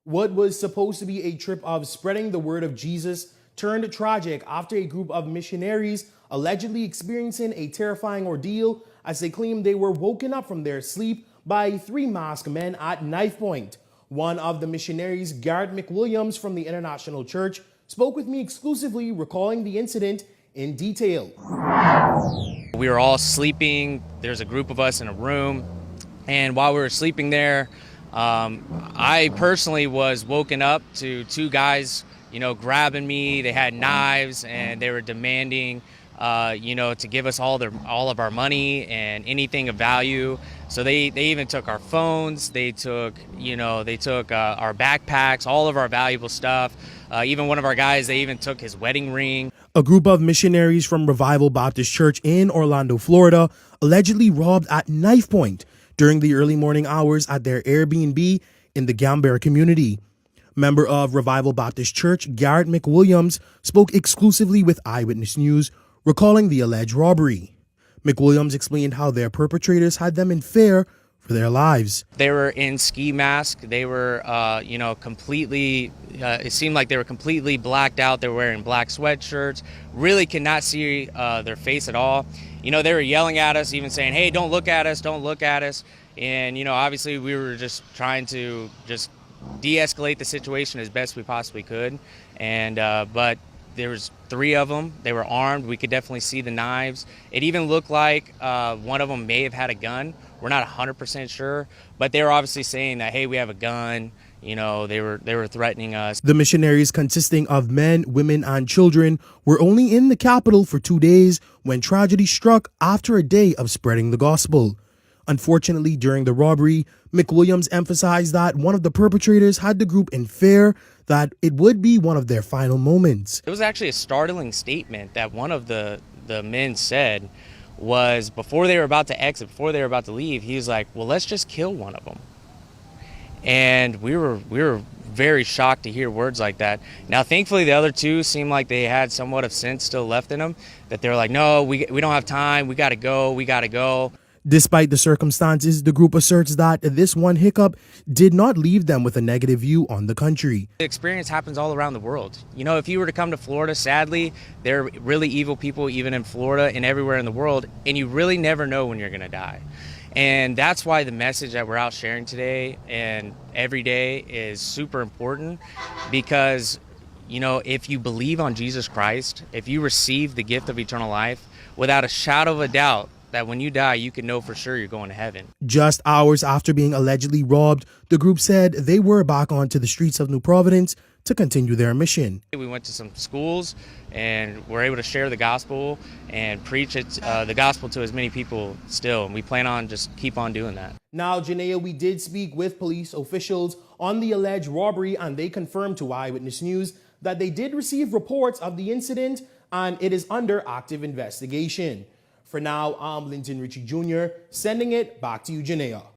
What was supposed to be a trip of spreading the word of Jesus turned tragic after a group of missionaries allegedly experiencing a terrifying ordeal as they claimed they were woken up from their sleep by three masked men at knife point. One of the missionaries, Garrett McWilliams from the International Church, spoke with me exclusively, recalling the incident in detail. We were all sleeping. There's a group of us in a room, and while we were sleeping there, I personally was woken up to two guys, grabbing me. They had knives and they were demanding, to give us all of our money and anything of value. So they even took our phones. They took our backpacks, all of our valuable stuff. Even one of our guys, they even took his wedding ring. A group of missionaries from Revival Baptist Church in Orlando, Florida, allegedly robbed at knife point during the early morning hours at their Airbnb in the Gambler community. Member of Revival Baptist Church, Garrett McWilliams, spoke exclusively with Eyewitness News, recalling the alleged robbery. McWilliams explained how their perpetrators had them in fear for their lives. They were in ski masks. They were, completely, it seemed like they were completely blacked out. They were wearing black sweatshirts, really could not see their face at all. They were yelling at us, even saying, "Hey, don't look at us, don't look at us." And, obviously we were just trying to just de-escalate the situation as best we possibly could. And, but there was three of them. They were armed. We could definitely see the knives. It even looked like one of them may have had a gun. We're not 100% sure, but they were obviously saying that, hey, we have a gun. They were threatening us. The missionaries, consisting of men, women, and children, were only in the capital for 2 days when tragedy struck after a day of spreading the gospel. Unfortunately, during the robbery, McWilliams emphasized that one of the perpetrators had the group in fear that it would be one of their final moments. It was actually a startling statement that one of the men said was before they were about to exit, before they were about to leave, he was like, "Well, let's just kill one of them." And we were very shocked to hear words like that. Now, thankfully, the other two seemed like they had somewhat of sense still left in them, that they're like, "No, we don't have time. We got to go." Despite the circumstances, the group asserts that this one hiccup did not leave them with a negative view on the country. The experience happens all around the world. If you were to come to Florida, sadly, there are really evil people even in Florida and everywhere in the world, and you really never know when you're going to die. And that's why the message that we're out sharing today and every day is super important, because if you believe on Jesus Christ, if you receive the gift of eternal life, without a shadow of a doubt, that when you die, you can know for sure you're going to heaven. Just hours after being allegedly robbed, the group said they were back onto the streets of New Providence to continue their mission. We went to some schools and were able to share the gospel and preach the gospel to as many people still. And we plan on just keep on doing that. Now, Janea, we did speak with police officials on the alleged robbery, and they confirmed to Eyewitness News that they did receive reports of the incident and it is under active investigation. For now, I'm Linton Ritchie Jr., sending it back to you, Janea.